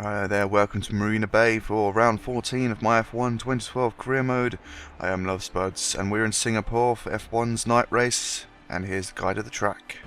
There, welcome to Marina Bay for round 14 of my F1 2012 career mode. I am Lovespuds and we're in Singapore for F1's night race, and here's the guide of the track.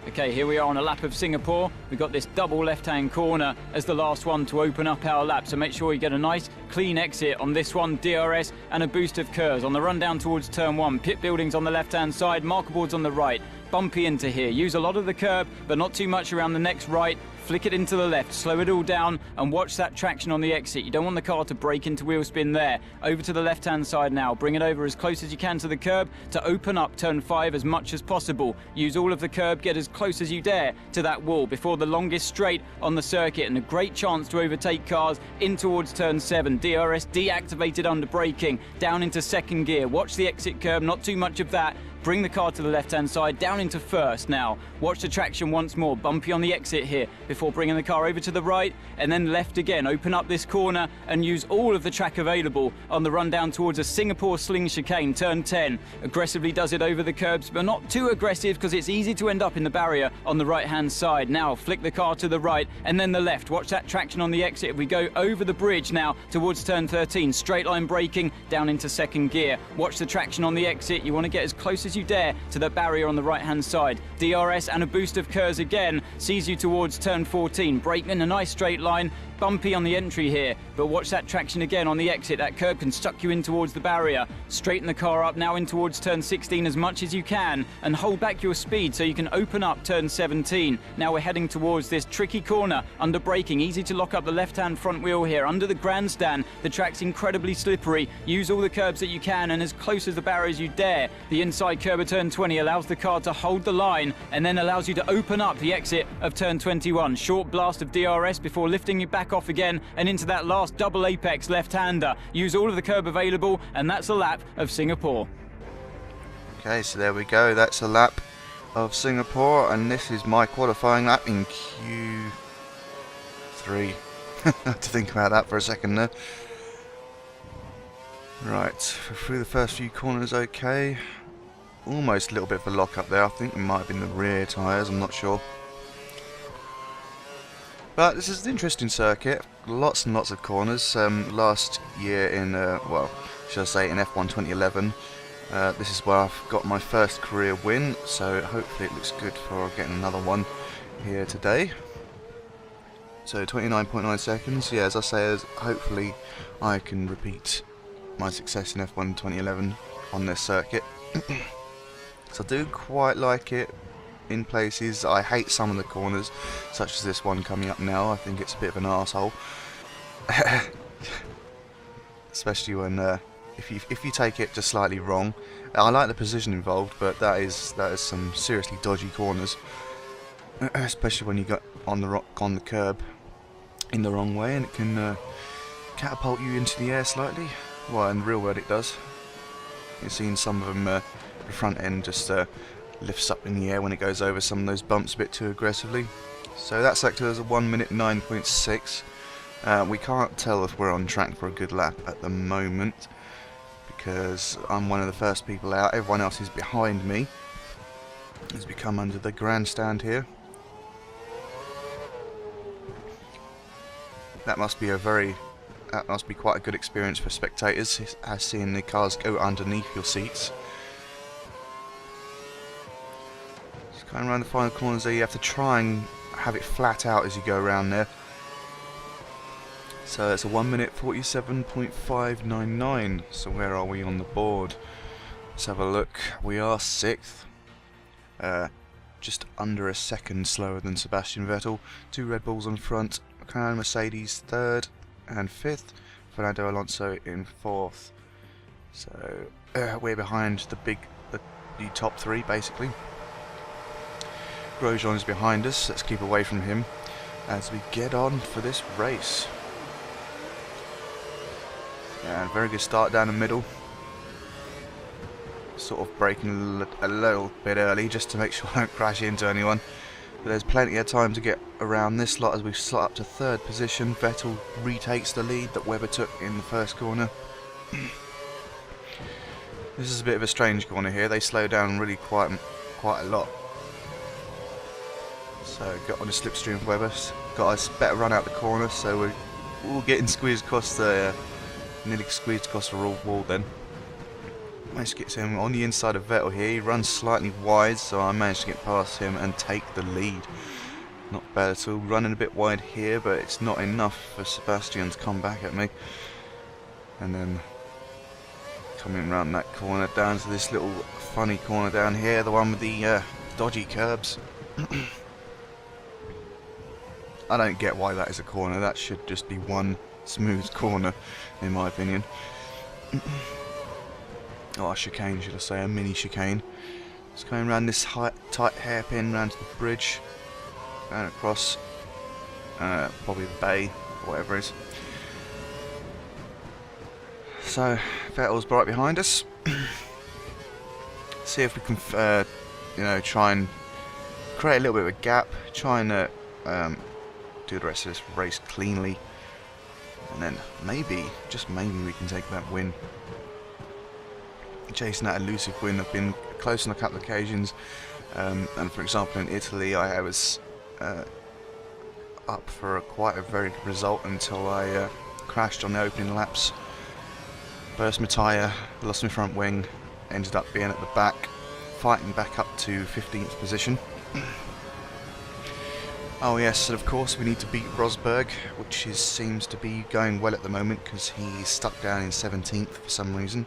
Okay, here we are on a lap of Singapore. We've got this double left-hand corner as the last one to open up our lap, so make sure you get a nice clean exit on this one, DRS, and a boost of curves. On the run down towards turn 1, pit buildings on the left-hand side, marker boards on the right. Bumpy into here. Use a lot of the curb, but not too much around the next right. Flick it into the left, slow it all down, and watch that traction on the exit. You don't want the car to break into wheel spin there. Over to the left-hand side now. Bring it over as close as you can to the curb to open up turn 5 as much as possible. Use all of the curb, get as close as you dare to that wall before the longest straight on the circuit, and a great chance to overtake cars in towards turn 7. DRS deactivated under braking, down into second gear. Watch the exit curb, not too much of that. Bring the car to the left-hand side, down into first now. Watch the traction once more, bumpy on the exit here, before bringing the car over to the right, and then left again. Open up this corner and use all of the track available on the run down towards a Singapore sling chicane, turn 10. Aggressively does it over the curbs, but not too aggressive because it's easy to end up in the barrier on the right-hand side. Now, flick the car to the right, and then the left. Watch that traction on the exit. We go over the bridge now towards turn 13. Straight line braking, down into second gear. Watch the traction on the exit. You want to get as close as you dare to the barrier on the right hand side. DRS and a boost of curves again sees you towards turn 14. Brake in a nice straight line, bumpy on the entry here, but watch that traction again on the exit. That curb can suck you in towards the barrier. Straighten the car up now in towards turn 16 as much as you can, and hold back your speed so you can open up turn 17. Now we're heading towards this tricky corner under braking. Easy to lock up the left hand front wheel here under the grandstand. The track's incredibly slippery. Use all the curbs that you can and as close as the barrier as you dare. The inside curb of turn 20 allows the car to hold the line and then allows you to open up the exit of turn 21. Short blast of DRS before lifting you back off again and into that last double apex left-hander. Use all of the curb available, and that's a lap of Singapore. Okay, so there we go, that's a lap of Singapore, and this is my qualifying lap in Q3. I had to think about that for a second there. Right, through the first few corners okay. Almost a little bit of a lock up there. I think it might have been the rear tyres, I'm not sure. But this is an interesting circuit, lots and lots of corners. Last year in, well, should I say in F1 2011, this is where I've got my first career win, so hopefully it looks good for getting another one here today. So 29.9 seconds, yeah, as I say, hopefully I can repeat my success in F1 2011 on this circuit. So I do quite like it in places. I hate some of the corners, such as this one coming up now. I think it's a bit of an arsehole. Especially when if you take it just slightly wrong. I like the position involved, but that is some seriously dodgy corners. Especially when you got on the curb in the wrong way, and it can catapult you into the air slightly. Well, in the real world it does. You've seen some of them, the front end just lifts up in the air when it goes over some of those bumps a bit too aggressively. So that sector is a 1 minute 9.6. We can't tell if we're on track for a good lap at the moment because I'm one of the first people out. Everyone else is behind me as we come under the grandstand here. That must be quite a good experience for spectators, as seeing the cars go underneath your seats. Just going around the final corners there, you have to try and have it flat out as you go around there. So it's a 1 minute 47.599. So where are we on the board? Let's have a look. We are 6th. Just under a second slower than Sebastian Vettel. 2 Red Bulls on front. McLaren Mercedes 3rd and 5th. Fernando Alonso in 4th. So we're behind the top 3 basically. Grosjean is behind us. Let's keep away from him as we get on for this race. And very good start down the middle. Sort of braking a little bit early just to make sure I don't crash into anyone. But there's plenty of time to get around this lot as we slot up to 3rd position. Vettel retakes the lead that Webber took in the first corner. This is a bit of a strange corner here. They slow down really quite a lot. So got on the slipstream of Webber. Got a better run out the corner, so we're Ooh, getting squeezed across the, nearly squeezed across the wall then. Managed to get him on the inside of Vettel here. He runs slightly wide, so I managed to get past him and take the lead. Not bad at all. Running a bit wide here, but it's not enough for Sebastian to come back at me. And then coming around that corner down to this little funny corner down here, the one with the dodgy curbs. I don't get why that is a corner. That should just be one smooth corner, in my opinion. Oh, a chicane, should I say, a mini chicane. Just going around this tight hairpin round to the bridge, and across, probably the bay, whatever it is. So, Vettel's right behind us. See if we can, you know, try and create a little bit of a gap, try and do the rest of this race cleanly, and then maybe, just maybe, we can take that win. Chasing that elusive win. I've been close on a couple of occasions, and for example in Italy I was up for quite a very good result until I crashed on the opening laps, burst my tyre, lost my front wing, ended up being at the back, fighting back up to 15th position. Oh yes, and of course we need to beat Rosberg, which seems to be going well at the moment because he's stuck down in 17th for some reason.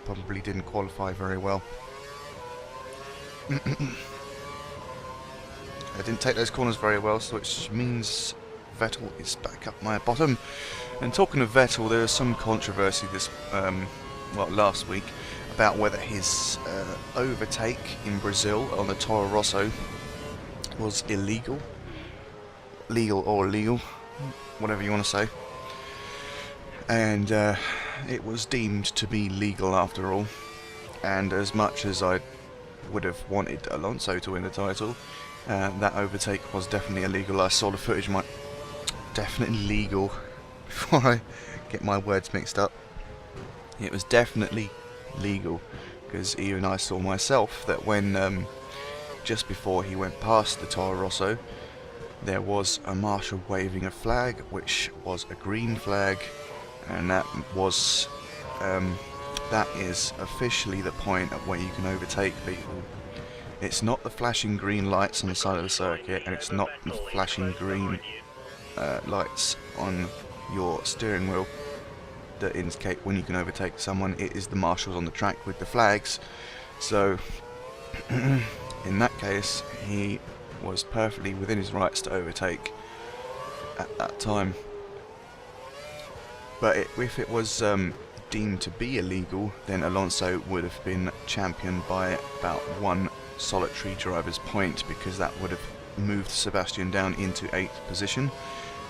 Probably didn't qualify very well. I didn't take those corners very well, so which means Vettel is back up my bottom. And talking of Vettel, there was some controversy this, well, last week about whether his overtake in Brazil on the Toro Rosso was illegal. Legal or illegal, whatever you want to say. And it was deemed to be legal after all. And as much as I would have wanted Alonso to win the title, that overtake was definitely illegal. I saw the footage, definitely legal, before I get my words mixed up. It was definitely legal, because even I saw myself that when, just before he went past the Toro Rosso, there was a marshal waving a flag, which was a green flag, and that was, that is officially the point at where you can overtake people. It's not the flashing green lights on the side of the circuit, and it's not the flashing green lights on your steering wheel that indicate when you can overtake someone. It is the marshals on the track with the flags. So in that case, he was perfectly within his rights to overtake at that time. But if it was deemed to be illegal, then Alonso would have been champion by about one solitary driver's point, because that would have moved Sebastian down into 8th position,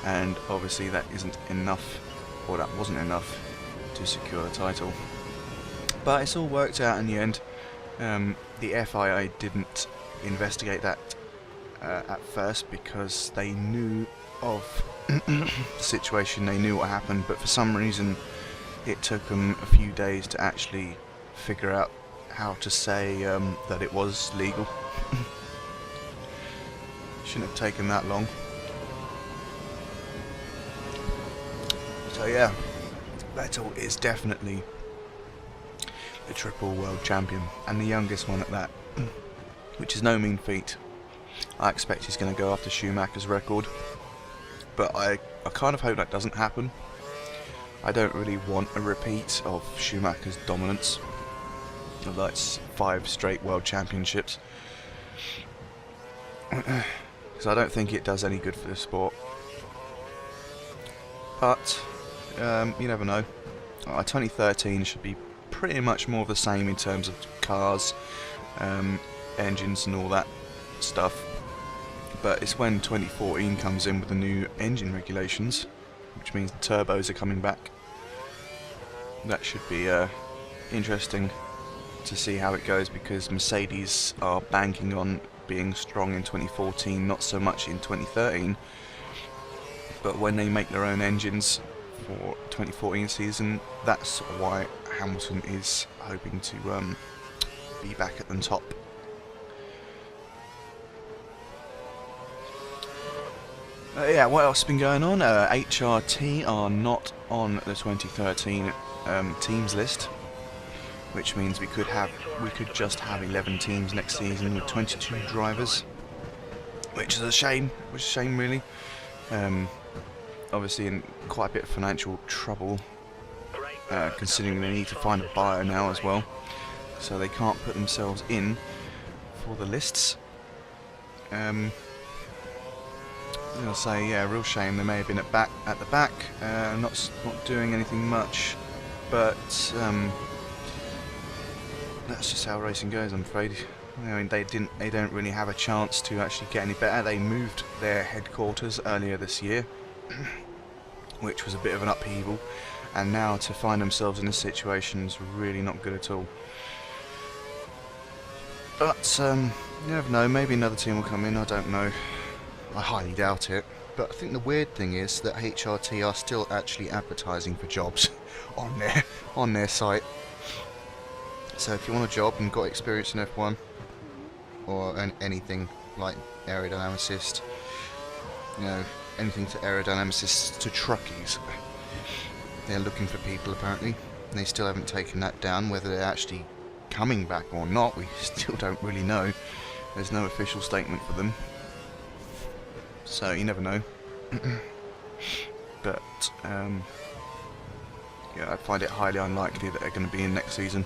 and obviously that isn't enough, or that wasn't enough to secure the title. But it's all worked out in the end. The FIA didn't investigate that at first because they knew of the situation, they knew what happened, but for some reason it took them a few days to actually figure out how to say that it was legal. Shouldn't have taken that long. So yeah, Vettel is definitely the triple world champion, and the youngest one at that, which is no mean feat. I expect he's going to go after Schumacher's record, but I kind of hope that doesn't happen. I don't really want a repeat of Schumacher's dominance. That's 5 straight world championships, because I don't think it does any good for the sport. But you never know. 2013 should be pretty much more of the same in terms of cars, engines and all that stuff. But it's when 2014 comes in with the new engine regulations, which means the turbos are coming back. That should be interesting to see how it goes, because Mercedes are banking on being strong in 2014, not so much in 2013. But when they make their own engines for 2014 season, that's why Hamilton is hoping to be back at the top. Yeah, what else has been going on? HRT are not on the 2013 teams list, which means we could just have 11 teams next season with 22 drivers, which is a shame. Really. Obviously in quite a bit of financial trouble, considering they need to find a buyer now as well, so they can't put themselves in for the lists. I'll say, yeah, real shame. They may have been at the back, not doing anything much, but that's just how racing goes, I'm afraid. I mean, they don't really have a chance to actually get any better. They moved their headquarters earlier this year, which was a bit of an upheaval, and now to find themselves in this situation is really not good at all. But you never know, maybe another team will come in, I don't know. I highly doubt it. But I think the weird thing is that HRT are still actually advertising for jobs on their site. So if you want a job and got experience in F1 or anything like aerodynamicist, you know, anything to aerodynamicists to truckies, they're looking for people apparently. And they still haven't taken that down. Whether they're actually coming back or not, we still don't really know. There's no official statement for them, so you never know. But yeah, I find it highly unlikely that they're going to be in next season.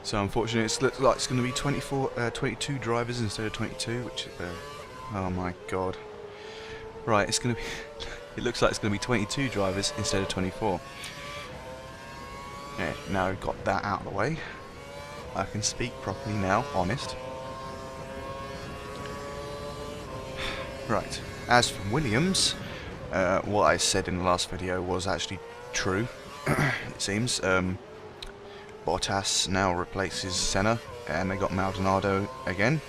So unfortunately, it looks like it's going to be 22 drivers instead of 22, which oh my god. Right, it's going to be it looks like it's going to be 22 drivers instead of 24. Yeah, now I've got that out of the way, I can speak properly now, honest. Right, as for Williams, what I said in the last video was actually true, it seems. Bottas now replaces Senna, and they got Maldonado again.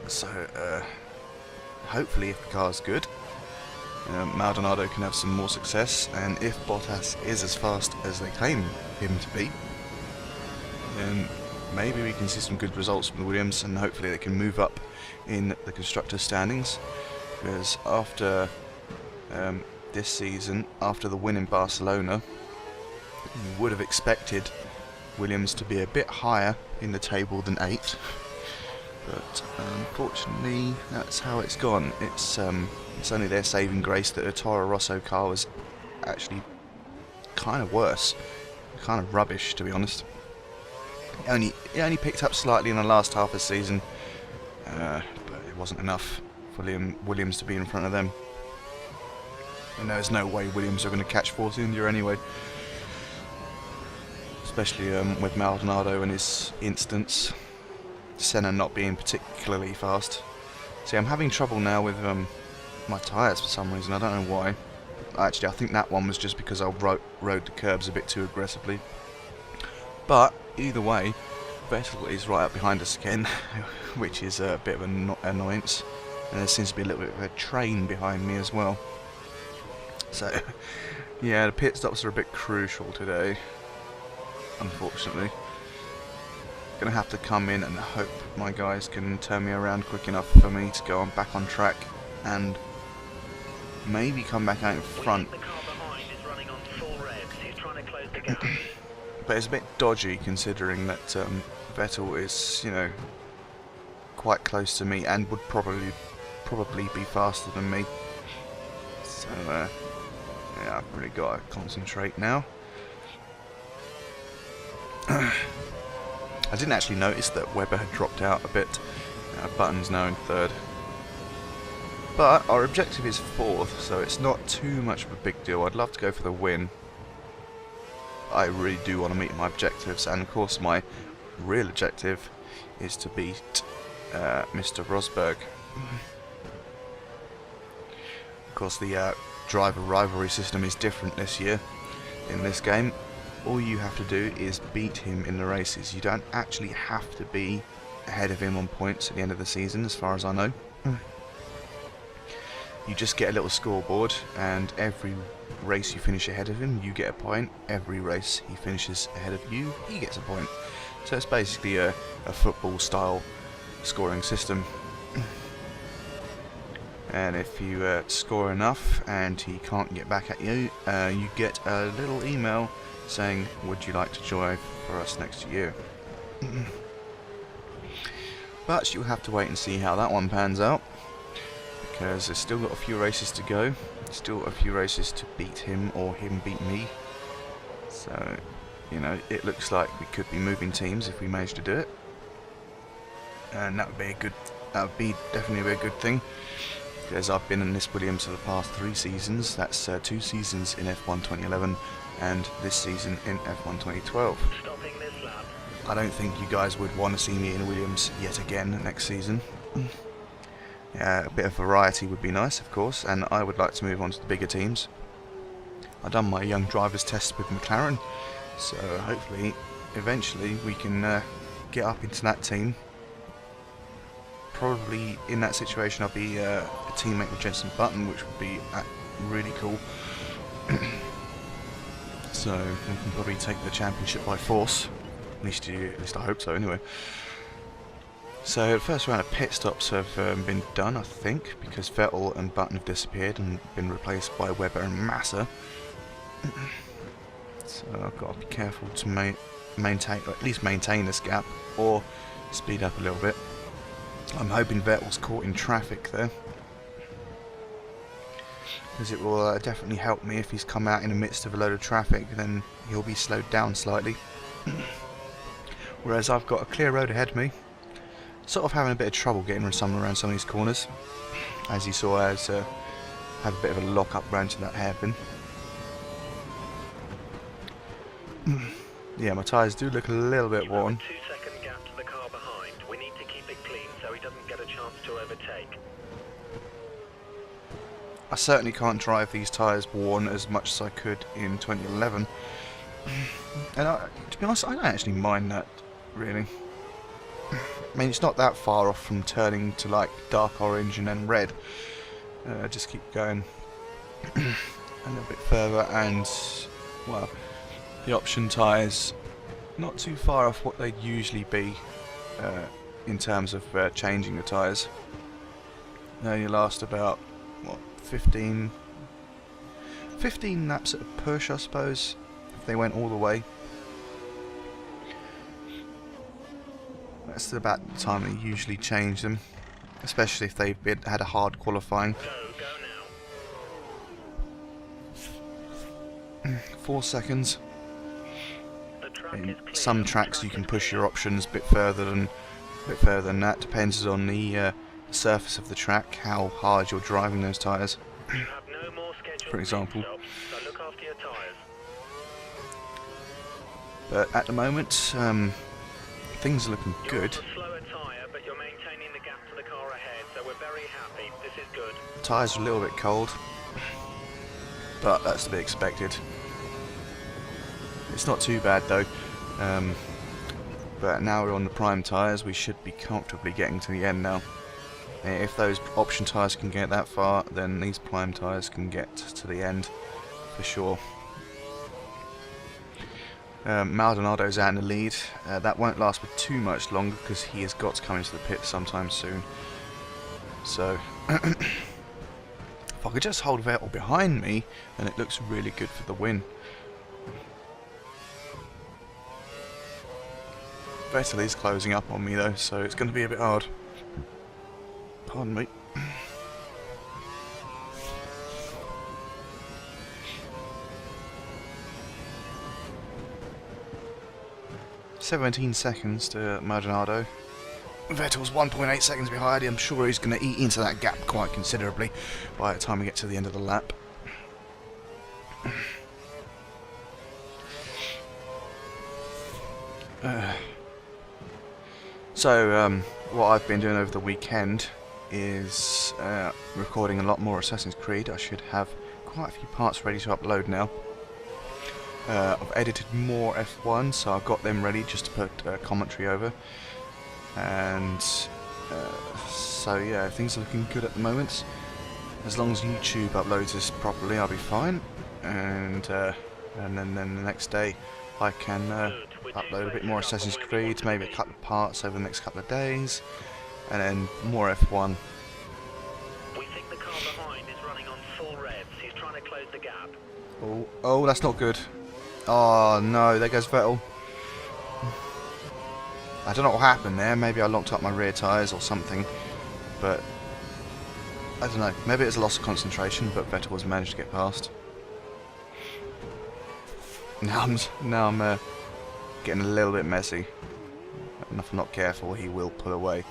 So, hopefully if the car's good, Maldonado can have some more success, and if Bottas is as fast as they claim him to be, then maybe we can see some good results from the Williams, and hopefully they can move up in the constructors' standings. Because after this season, after the win in Barcelona, you would have expected Williams to be a bit higher in the table than 8th, but unfortunately that's how it's gone. It's only their saving grace that the Toro Rosso car was actually kind of worse, kind of rubbish to be honest. It only picked up slightly in the last half of the season, but it wasn't enough for Williams to be in front of them. And there's no way Williams are going to catch Force India anyway. Especially with Maldonado and his instance. Senna not being particularly fast. See, I'm having trouble now with my tyres for some reason, I don't know why. Actually, I think that one was just because I rode the curbs a bit too aggressively. But, either way, Vettel is right up behind us again, which is a bit of an annoyance. And there seems to be a little bit of a train behind me as well. So, yeah, the pit stops are a bit crucial today, unfortunately. Gonna have to come in and hope my guys can turn me around quick enough for me to go back on track and maybe come back out in front. But it's a bit dodgy considering that Vettel is, you know, quite close to me and would probably be faster than me. So yeah, I've really got to concentrate now. I didn't actually notice that Webber had dropped out a bit. Button's now in 3rd. But our objective is 4th, so it's not too much of a big deal. I'd love to go for the win. I really do want to meet my objectives, and of course my real objective is to beat Mr. Rosberg. Of course the driver rivalry system is different this year in this game. All you have to do is beat him in the races. You don't actually have to be ahead of him on points at the end of the season, as far as I know. You just get a little scoreboard, and every race you finish ahead of him, you get a point. Every race he finishes ahead of you, he gets a point. So it's basically a football style scoring system. And if you score enough and he can't get back at you, you get a little email saying, would you like to join for us next year? But you'll have to wait and see how that one pans out, because there's still got a few races to go, still a few races to beat him or him beat me. So, you know, it looks like we could be moving teams if we manage to do it, and that would be definitely a good thing, because I've been in this Williams for the past 3 seasons. That's 2 seasons in F1 2011 and this season in F1 2012. I don't think you guys would want to see me in Williams yet again next season. A bit of variety would be nice, of course, and I would like to move on to the bigger teams. I've done my young drivers test with McLaren, so hopefully eventually we can get up into that team. Probably in that situation I'll be a teammate with Jenson Button, which would be really cool. So we can probably take the championship by force. At least I hope so anyway. So the first round of pit stops have been done, I think, because Vettel and Button have disappeared and been replaced by Webber and Massa. So I've got to be careful to maintain, or at least maintain this gap, or speed up a little bit. I'm hoping Vettel's caught in traffic there, because it will definitely help me. If he's come out in the midst of a load of traffic, then he'll be slowed down slightly. Whereas I've got a clear road ahead of me, sort of having a bit of trouble getting around some of these corners. As you saw, I have a bit of a lock up round to that hairpin. Yeah, my tyres do look a little bit worn. 2-second gap to the car behind. We need to keep it clean so he doesn't get a chance to overtake. I certainly can't drive these tyres worn as much as I could in 2011. And to be honest, I don't actually mind that, really. I mean, it's not that far off from turning to like dark orange and then red. Just keep going a little bit further, and well, the option tyres not too far off what they'd usually be in terms of changing the tyres. They only last about what, 15 laps at a push, I suppose, if they went all the way. That's about the time they usually change them, especially if they've had a hard qualifying. Go now. 4 seconds. In some tracks you can push your options a bit further than that. Depends on the surface of the track, how hard you're driving those tyres. You have no more scheduled For example. pit stops, so look after your tyres. But at the moment, things are looking good. You're on a slower tyre, but you're maintaining the gap to the car ahead, so we're very happy. This is good. The tyres are a little bit cold, but that's to be expected. It's not too bad though. But now we're on the prime tyres, we should be comfortably getting to the end now. If those option tyres can get that far, then these prime tyres can get to the end for sure. Maldonado's out in the lead. That won't last for too much longer because he has got to come into the pit sometime soon. So if I could just hold Vettel behind me, then it looks really good for the win. Vettel is closing up on me though, so it's going to be a bit hard. Pardon me. "17 seconds to Maldonado. Vettel's 1.8 seconds behind. I'm sure he's going to eat into that gap quite considerably by the time we get to the end of the lap. So what I've been doing over the weekend is recording a lot more Assassin's Creed. I should have quite a few parts ready to upload now. I've edited more F1, so I've got them ready just to put commentary over. And so yeah, things are looking good at the moment. As long as YouTube uploads this properly, I'll be fine. And then the next day I can upload a bit more Assassin's Creed, maybe a couple of parts over the next couple of days. and then more F1. We think the car behind is running on full revs. He's trying to close the gap. Oh, that's not good. Oh no, there goes Vettel. I don't know what happened there. Maybe I locked up my rear tyres or something, but I don't know. Maybe it was a loss of concentration, but Vettel has managed to get past. Now I'm getting a little bit messy. And if I'm not careful, he will pull away.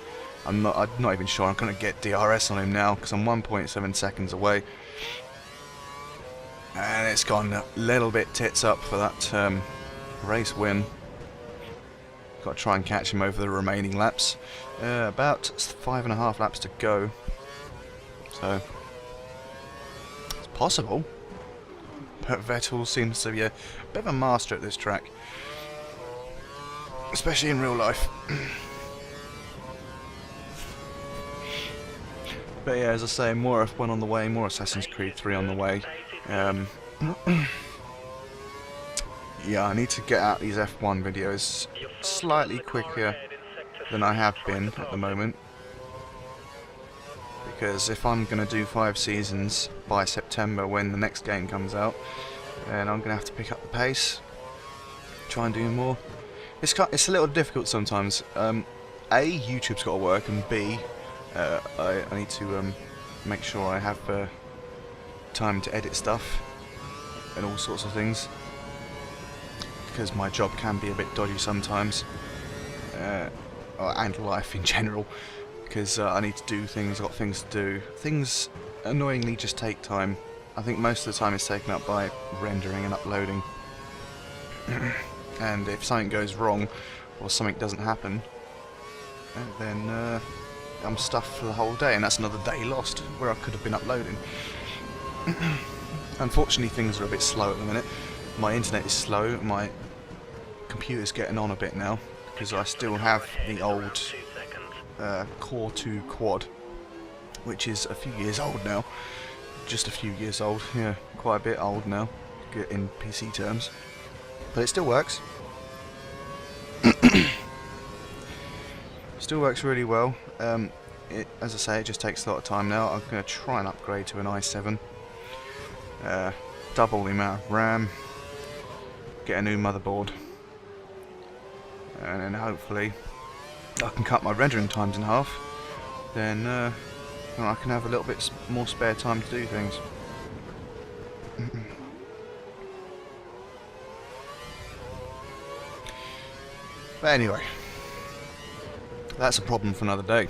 I'm not even sure I'm going to get DRS on him now because I'm 1.7 seconds away. And it's gone a little bit tits up for that race win. Got to try and catch him over the remaining laps. About 5.5 laps to go. So it's possible. But Vettel seems to be a bit of a master at this track. Especially in real life. But yeah, as I say, more F1 on the way, more Assassin's Creed 3 on the way. Yeah, I need to get out these F1 videos slightly quicker than I have been at the moment. Because if I'm going to do 5 seasons by September when the next game comes out, then I'm going to have to pick up the pace, try and do more. It's a little difficult sometimes. A, YouTube's got to work, and B, I need to make sure I have time to edit stuff and all sorts of things, because my job can be a bit dodgy sometimes, and life in general, because I need to do things, I've got things to do. Things annoyingly just take time. I think most of the time is taken up by rendering and uploading. And if something goes wrong, or something doesn't happen, then I'm stuffed for the whole day, and that's another day lost where I could have been uploading. Unfortunately, things are a bit slow at the minute. My internet is slow, my computer's getting on a bit now, because I still have the old Core 2 Quad, which is a few years old now. Just a few years old, yeah, quite a bit old now, in PC terms. But it still works. Still works really well. As I say, it just takes a lot of time now. I'm going to try and upgrade to an i7. Double the amount of RAM. Get a new motherboard. And then hopefully I can cut my rendering times in half. Then I can have a little bit more spare time to do things. But anyway, that's a problem for another day.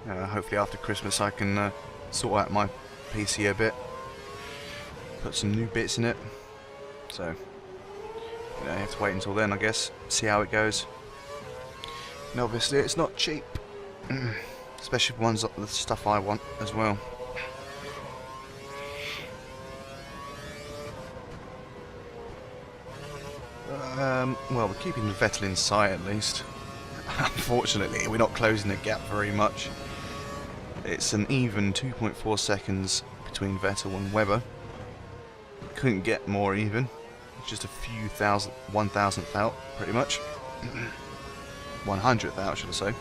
Hopefully after Christmas I can sort out my PC a bit, put some new bits in it, so you have to wait until then, I guess, see how it goes. And obviously it's not cheap, especially for ones the stuff I want as well. Well, we're keeping the Vettel in sight at least. Unfortunately, we're not closing the gap very much. It's an even 2.4 seconds between Vettel and Webber. Couldn't get more even. Just a few one-thousandth out, pretty much. 100th out, should I say.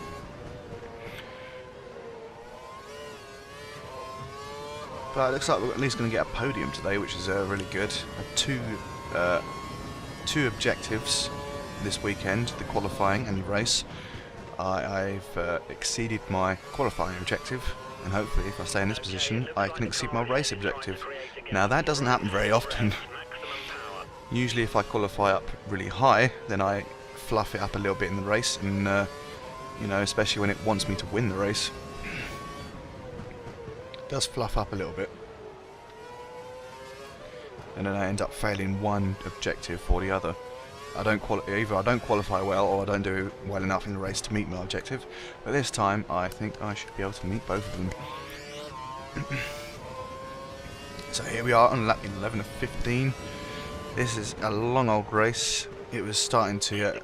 But it looks like we're at least going to get a podium today, which is really good. Two objectives this weekend, the qualifying and the race. I've exceeded my qualifying objective, and hopefully if I stay in this position I can exceed my race objective. Now that doesn't happen very often. Usually if I qualify up really high, then I fluff it up a little bit in the race, and you know, especially when it wants me to win the race, it does fluff up a little bit. And then I end up failing one objective for the other. Either I don't qualify well, or I don't do well enough in the race to meet my objective. But this time, I think I should be able to meet both of them. So here we are on lap 11 of 15. This is a long old race. It was starting to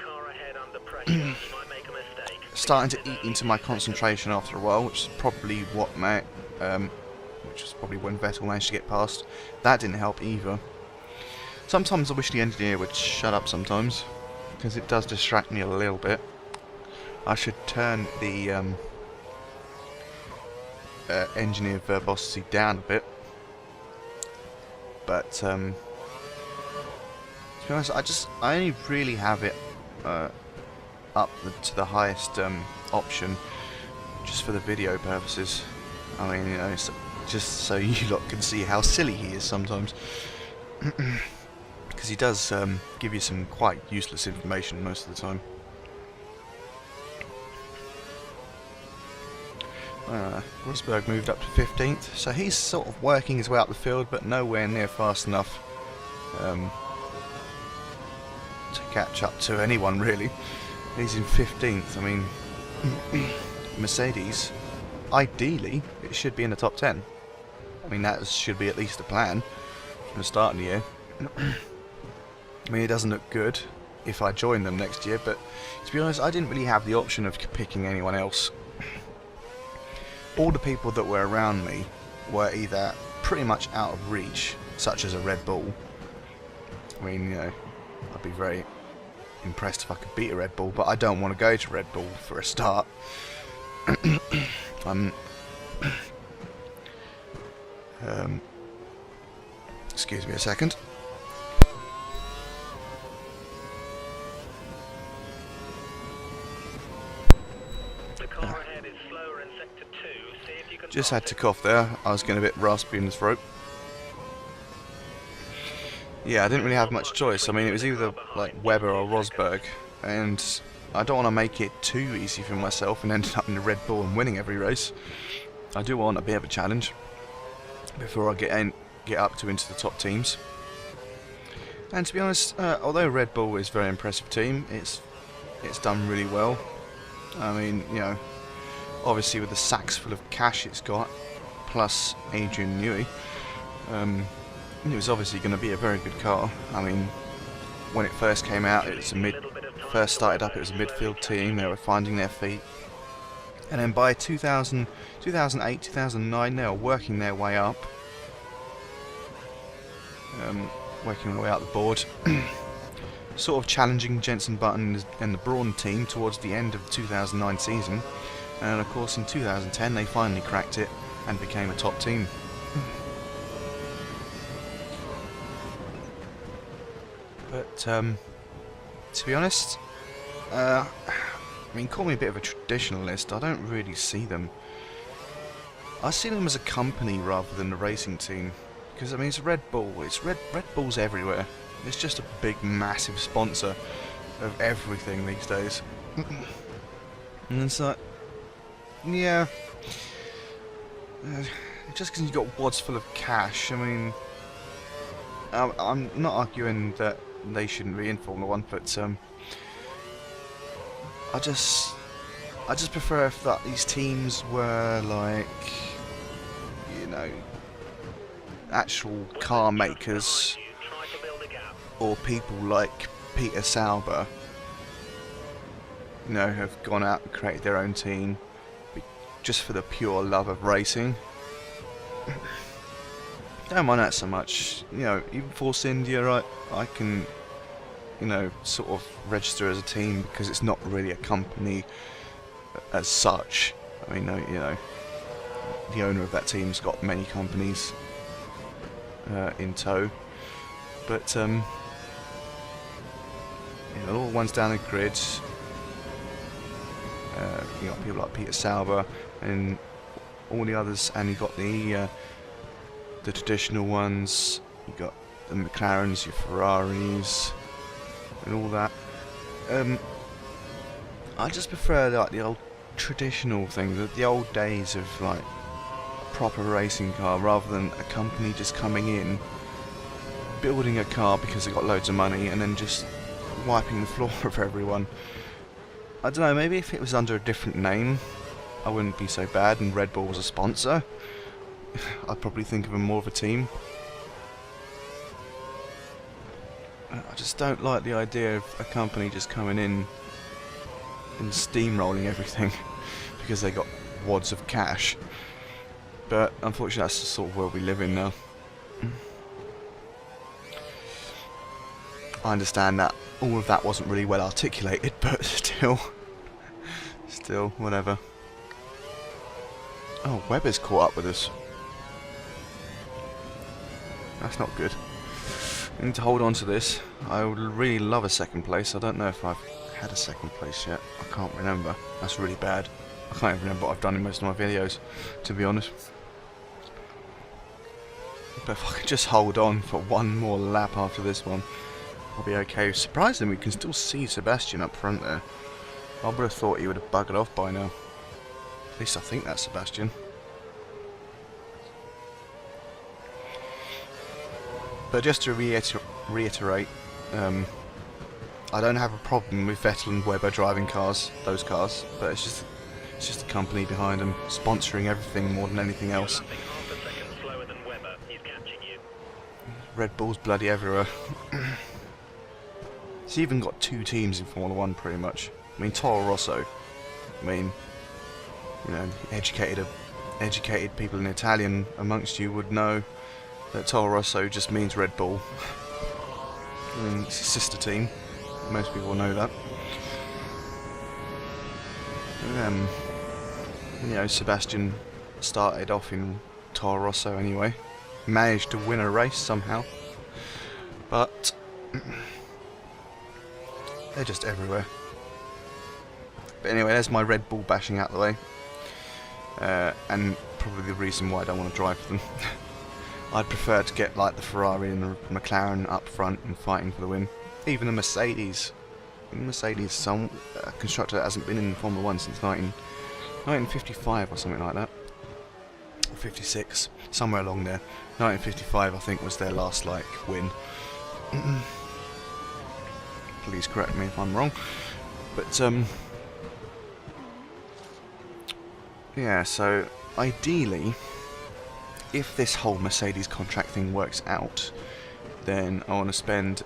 eat into my concentration after a while, which is probably what which is probably when Vettel managed to get past. That didn't help either. Sometimes I wish the engineer would shut up sometimes, because it does distract me a little bit. I should turn the engineer verbosity down a bit. But to be honest, I only really have it up to the highest option just for the video purposes. I mean, you know, just so you lot can see how silly he is sometimes. Because he does give you some quite useless information most of the time. Rosberg moved up to 15th, so he's sort of working his way up the field, but nowhere near fast enough to catch up to anyone really. He's in 15th. I mean, Mercedes, ideally, it should be in the top 10. I mean, that should be at least a plan from the start of the year. I mean, it doesn't look good if I join them next year, but to be honest, I didn't really have the option of picking anyone else. All the people that were around me were either pretty much out of reach, such as a Red Bull. I mean, you know, I'd be very impressed if I could beat a Red Bull, but I don't want to go to Red Bull for a start. Excuse me a second. The car ahead is slower in sector 2. See if you can Just pass had to it. cough there. I was getting a bit raspy in the throat. Yeah, I didn't really have much choice. I mean, it was either like Webber or Rosberg, and I don't want to make it too easy for myself and end up in the Red Bull and winning every race. I do want a bit of a challenge before I get up to into the top teams. And to be honest, although Red Bull is a very impressive team, it's done really well. I mean, you know, obviously with the sacks full of cash it's got, plus Adrian Newey, it was obviously going to be a very good car. I mean, when it first came out, it was first started up, it was a midfield team. They were finding their feet, and then by 2008, 2009, they were working their way up, working their way up the board. Sort of challenging Jenson Button and the Brawn team towards the end of the 2009 season, and of course in 2010 they finally cracked it and became a top team. But to be honest, I mean, call me a bit of a traditionalist, I don't really see them. I see them as a company rather than a racing team, because I mean, it's Red Bull. It's Red Bull's everywhere. It's just a big, massive sponsor of everything these days. And it's like, yeah, just because you've got wads full of cash, I mean, I'm not arguing that they shouldn't be in Formula 1, but I just prefer if that these teams were like, you know, actual car makers, Try to build a gap. or people like Peter Sauber, you know, have gone out and created their own team just for the pure love of racing. Don't mind that so much. You know, even Force India, I can, you know, sort of register as a team because it's not really a company as such. I mean, you know, the owner of that team's got many companies in tow, but you know, all the ones down the grid, you got people like Peter Sauber and all the others, and you got the traditional ones. You got the McLarens, your Ferraris, and all that. I just prefer like the old traditional thing, the old days of like a proper racing car, rather than a company just coming in, building a car because they got loads of money, and then just wiping the floor of everyone. I don't know, maybe if it was under a different name, I wouldn't be so bad, and Red Bull was a sponsor, I'd probably think of them more of a team. I just don't like the idea of a company just coming in and steamrolling everything because they got wads of cash. But unfortunately that's the sort of world we live in now. I understand that all of that wasn't really well articulated, but still, Still, whatever. Oh, Webber's caught up with us. That's not good. I need to hold on to this. I would really love a second place. I don't know if I've had a second place yet. I can't remember. That's really bad. I can't even remember what I've done in most of my videos, to be honest. But if I could just hold on for one more lap after this one, I'll be okay. Surprisingly, we can still see Sebastian up front there. I would have thought he would have buggered off by now. At least I think that's Sebastian. But just to reiterate, I don't have a problem with Vettel and Webber driving those cars, but it's just the company behind them sponsoring everything more than anything else. You're lapping half a second slower than Webber. He's catching you. Red Bull's bloody everywhere. It's even got two teams in Formula 1 pretty much. I mean, Toro Rosso. I mean, you know, educated people in Italian amongst you would know that Toro Rosso just means Red Bull. I mean, it's a sister team. Most people know that. You know, Sebastian started off in Toro Rosso anyway. Managed to win a race somehow. But they're just everywhere. But anyway, there's my Red Bull bashing out the way. And probably the reason why I don't want to drive for them. I'd prefer to get like the Ferrari and the McLaren up front and fighting for the win. Even the Mercedes. Some constructor that hasn't been in Formula 1 since 1955 or something like that. Or 56. Somewhere along there. 1955 I think was their last like win. Please correct me if I'm wrong. But yeah, so ideally, if this whole Mercedes contract thing works out, then I want to spend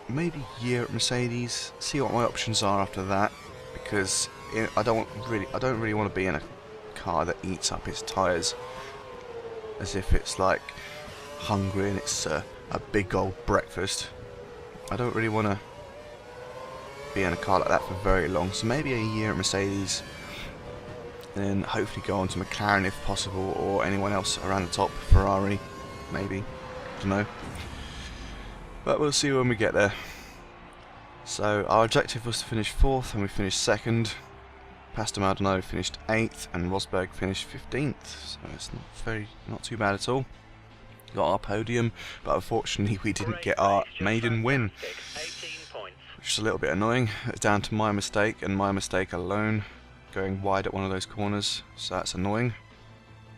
maybe a year at Mercedes, see what my options are after that, because I don't really want to be in a car that eats up its tyres, as if it's like hungry and it's a big old breakfast. I don't really want to be in a car like that for very long, so maybe a year at Mercedes, and then hopefully go on to McLaren if possible, or anyone else around the top, Ferrari, maybe, I don't know. But we'll see when we get there. So our objective was to finish 4th, and we finished 2nd. Pastor Maldonado finished 8th, and Rosberg finished 15th, so it's not too bad at all. Got our podium, but unfortunately we didn't get our maiden win, which is a little bit annoying. It's down to my mistake, and my mistake alone, going wide at one of those corners, so that's annoying.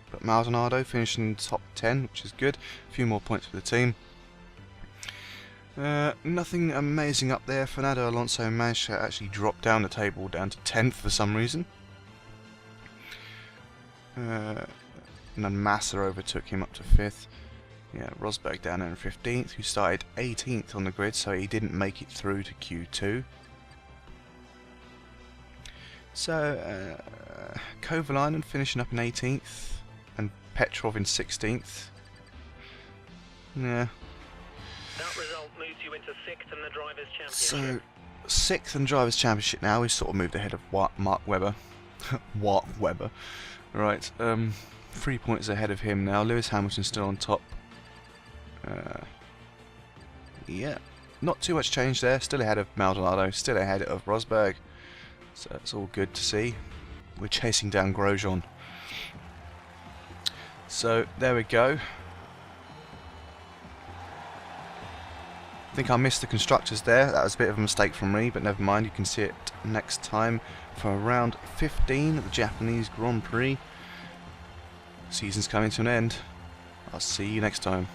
But Maldonado finished in top 10, which is good. A few more points for the team. Nothing amazing up there. Fernando Alonso managed to actually drop down the table down to 10th for some reason. And then Massa overtook him up to 5th. Yeah, Rosberg down there in 15th, who started 18th on the grid, so he didn't make it through to Q2. So, Kovalainen finishing up in 18th, and Petrov in 16th. Yeah. That result moves you into 6th in the Drivers' Championship. So, 6th in Drivers' Championship now. We've sort of moved ahead of Mark Webber. Webber. Right, 3 points ahead of him now. Lewis Hamilton's still on top. Yeah, not too much change there. Still ahead of Maldonado. Still ahead of Rosberg. So it's all good to see. We're chasing down Grosjean. So there we go. I think I missed the constructors there. That was a bit of a mistake from me, but never mind. You can see it next time for round 15 of the Japanese Grand Prix. Season's coming to an end. I'll see you next time.